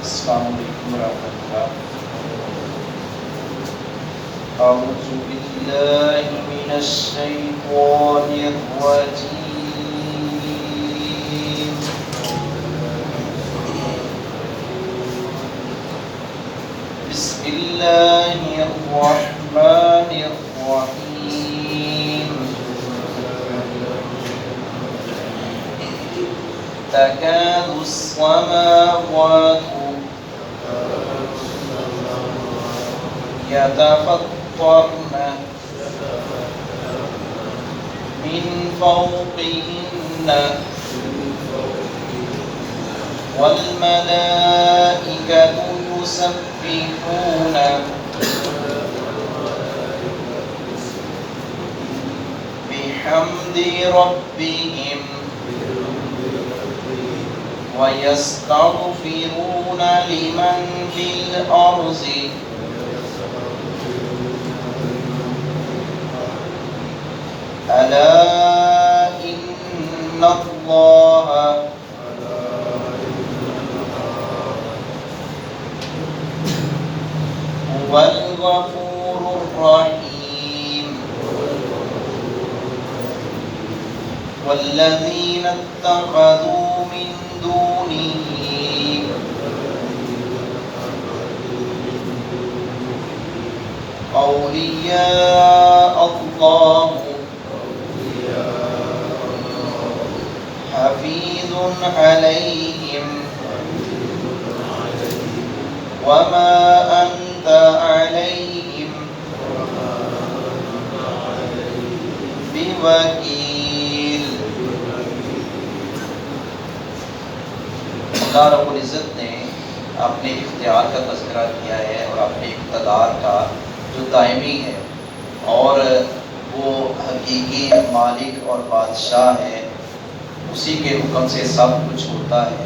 السلام علیکم ورحمۃ اللہ۔ اعوذ باللہ من الشیطان الرجیم، بسم اللہ الرحمن الرحیم۔ تکاد السماوات يتفطرن من فوقهن والملائكة يسبحون بحمد ربهم ويستغفرون لمن في الأرض ألا إن الله هو الغفور الرحيم والذين اتخذوا من دونه أولياء الله حفيظ عليهم وما أنت عليهم بوكيل۔ اللہ رب العزت نے اپنے اختیار کا تذکرہ کیا ہے اور اپنے اقتدار کا جو دائمی ہے، اور وہ حقیقی مالک اور بادشاہ ہے، اسی کے حکم سے سب کچھ ہوتا ہے،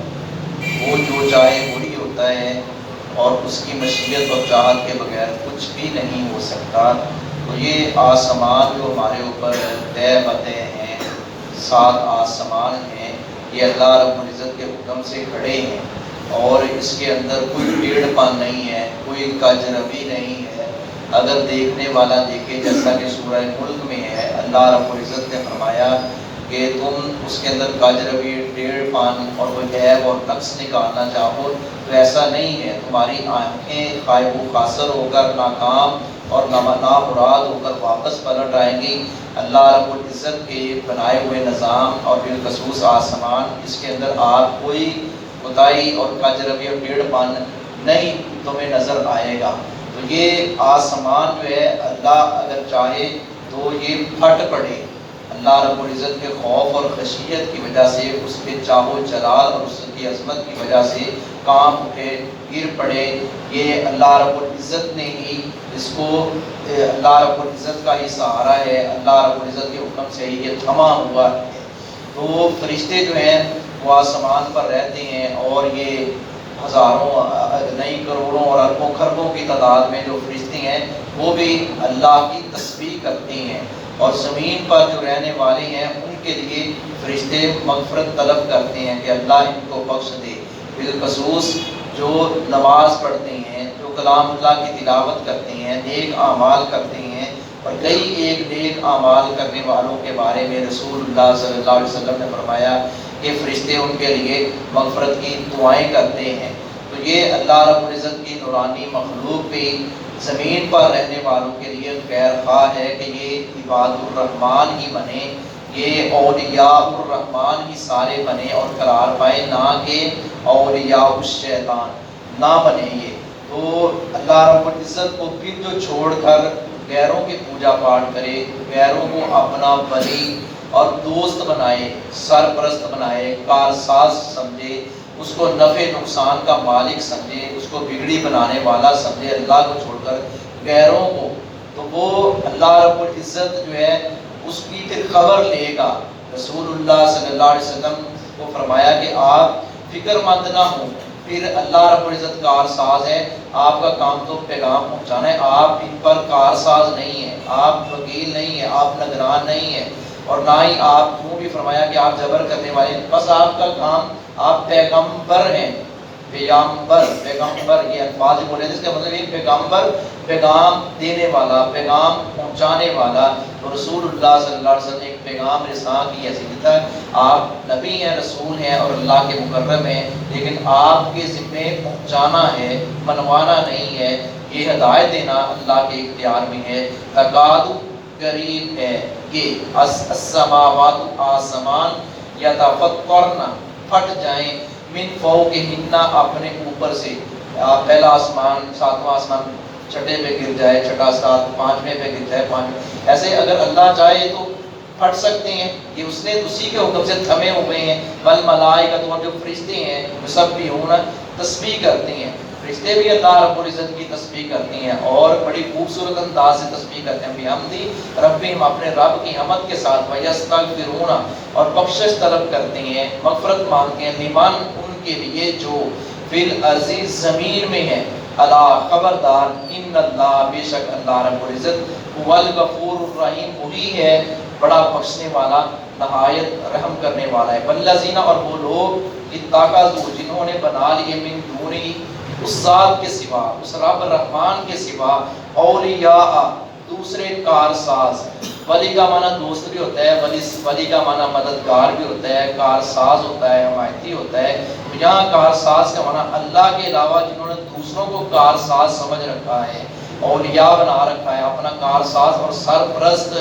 وہ جو چاہے وہی ہوتا ہے، اور اس کی مشیت اور چاہت کے بغیر کچھ بھی نہیں ہو سکتا۔ تو یہ آسمان جو ہمارے اوپر طے بتے ہیں، 7 آسمان ہیں، یہ اللہ رب العزت کے حکم سے کھڑے ہیں، اور اس کے اندر کوئی پیڑ پان نہیں ہے، کوئی کجروی نہیں ہے۔ اگر دیکھنے والا دیکھے، جیسا کہ سورہ ملک میں ہے، اللہ رب العزت نے فرمایا کہ تم اس کے اندر کاجروی، ٹیڑھ پان اور کوئی عیب اور نقص نکالنا چاہو تو ایسا نہیں ہے۔ تمہاری آنکھیں خائب و خاسر ہو کر ناکام اور نامراد ہو کر واپس پلٹ آئیں گی۔ اللہ رب العزت کے بنائے ہوئے نظام اور بالخصوص آسمان، اس کے اندر آپ کوئی کوتاہی اور کاجروی اور ٹیڑھ پان نہیں تمہیں نظر آئے گا۔ تو یہ آسمان جو ہے، اللہ اگر چاہے تو یہ پھٹ پڑے، اللہ رب العزت کے خوف اور خشیت کی وجہ سے، اس کے چاہو جلال اور اس کی عظمت کی وجہ سے کام اٹھے، گر پڑے۔ یہ اللہ رب العزت نے ہی اس کو، اللہ رب العزت کا ہی سہارا ہے، اللہ رب العزت کے حکم سے ہی یہ تھما ہوا ہے۔ تو فرشتے جو ہیں وہ آسمان پر رہتے ہیں، اور یہ ہزاروں نہیں کروڑوں اور اربوں خربوں کی تعداد میں جو فرشتے ہیں وہ بھی اللہ کی تسبیح کرتے ہیں، اور زمین پر جو رہنے والے ہیں ان کے لیے فرشتے مغفرت طلب کرتے ہیں کہ اللہ ان کو بخش دے۔ بالخصوص جو نماز پڑھتے ہیں، جو کلام اللہ کی تلاوت کرتے ہیں، نیک اعمال کرتے ہیں، اور کئی ایک نیک اعمال کرنے والوں کے بارے میں رسول اللہ صلی اللہ علیہ وسلم نے فرمایا کہ فرشتے ان کے لیے مغفرت کی دعائیں کرتے ہیں۔ تو یہ اللہ رب العزت کی نورانی مخلوق بھی زمین پر رہنے والوں کے لیے خیر خواہ ہے کہ یہ عباد الرحمن ہی بنے، یہ اولیاء الرحمن ہی سارے بنے اور قرار پائے، نہ کہ اولیاء الشیطان نہ بنے یہ۔ تو اللہ رب العزت کو پھر جو چھوڑ کر غیروں کی پوجا پاٹ کرے، غیروں کو اپنا ولی اور دوست بنائے، سرپرست بنائے، کارساز سمجھے، اس کو نفع نقصان کا مالک سمجھے، اس کو بگڑی بنانے والا سمجھے اللہ کو چھوڑ کر غیروں کو، تو وہ اللہ رب العزت جو ہے اس کی پھر خبر لے گا۔ رسول اللہ صلی اللہ علیہ وسلم کو فرمایا کہ آپ فکر مند نہ ہوں، پھر اللہ رب العزت کارساز ہے، آپ کا کام تو پیغام پہنچانا ہے، آپ ان پر کارساز نہیں ہیں، آپ وکیل نہیں ہیں، آپ نگران نہیں ہیں، اور نہ ہی آپ کیوں بھی فرمایا کہ آپ جبر کرنے والے ہیں، بس آپ کا کام، آپ پیغمبر ہیں، پیغمبر یہ الفاظ بولے جس کا مطلب یہ پیغمبر پیغام دینے والا، پیغام پہنچانے والا. تو رسول اللہ صلی اللہ علیہ وسلم ایک پیغام رساں کی حیثیت ہے. آپ نبی ہیں، رسول ہیں اور اللہ کے مکرم ہیں، لیکن آپ کے ذمے پہنچانا ہے، منوانا نہیں ہے. یہ ہدایت دینا اللہ کے اختیار میں ہے. تکاد قریب ہے کہ السماوات آسمان یتفطرن پھٹ جائیں من فوقہن اپنے اوپر سے. پہلا آسمان، ساتواں آسمان چھٹے پہ گر جائے، چھٹا سات پانچویں پہ گر جائے، پانچویں ایسے اگر اللہ چاہے تو پھٹ سکتے ہیں. یہ اس نے اسی کے حکم سے تھمے ہوئے ہیں. بل ملائکۃ اور جو فرشتے ہیں یسبحون تسبیح کرتے ہیں. فرشتے بھی اللہ رب العزت کی تسبیح کرتے ہیں اور بڑی خوبصورت انداز سے تسبیح کرتے ہیں. بحمدی ربہم اپنے رب کی حمد کے ساتھ، ویستغفرون اور بخشش طلب کرتے ہیں، مغفرت مانگتے ہیں. لمن ان کے لیے جو فی الارض زمین میں ہے. الا خبردار، ان اللہ بے شک اللہ رب العزت هو الغفور الرحیم وہی ہے بڑا بخشنے والا، نہایت رحم کرنے والا ہے. والذین اور وہ لوگ اتخذوا جنہوں نے بنا لیے من دونہی اس ذات کے سوا، اس رب رحمان کے سوا، اولیاء دوسرے کارساز. ولی کا معنی دوست بھی ہوتا ہے، ولی کا معنی مددگار بھی ہوتا ہے، کارساز ہوتا ہے، حمایتی ہوتا ہے. یہاں کارساز کا معنی اللہ کے علاوہ جنہوں نے دوسروں کو کارساز سمجھ رکھا ہے، اولیاء بنا رکھا ہے، اپنا کارساز اور سرپرست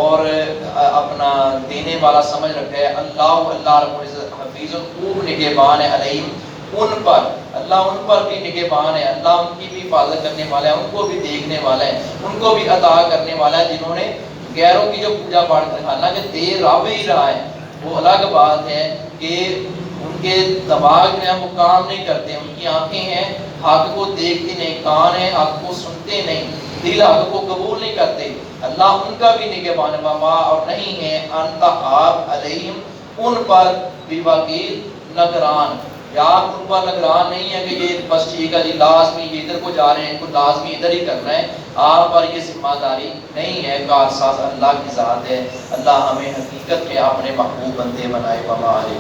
اور اپنا دینے والا سمجھ رکھا ہے. اللہ رب العزت حفیظ خوب نگہبان ہے علیہم ان پر. اللہ ان پر بھی نگہبان ہے، اللہ ان کی بھی حفاظت کرنے والا ہے، ان کو بھی دیکھنے والا ہے، ان کو بھی عطا کرنے والا ہے. جنہوں نے غیروں کی جو پوجا پاٹ کرتے ہیں، حالانکہ دے رب ہی رہا ہے، وہ الگ بات ہے کہ ان کے دماغ میں ہم کام نہیں کرتے، ان کی آنکھیں ہیں حق کو دیکھتی نہیں، کان ہیں حق کو سنتے نہیں، دل حق کو قبول نہیں کرتے. اللہ ان کا بھی نگہبان وما اور نہیں ہے انت آپ علیہم ان پر بوکیل نگران. یا آپ ان پر نگران نہیں ہے کہ یہ بس ٹھیک ہے جی لازمی یہ ادھر کو جا رہے ہیں، ان کو لازمی ادھر ہی کرنا ہے. آپ پر یہ ذمہ داری نہیں ہے، کارساز اللہ کی ذات ہے. اللہ ہمیں حقیقت میں اپنے محبوب بندے بنائے. وما علیہ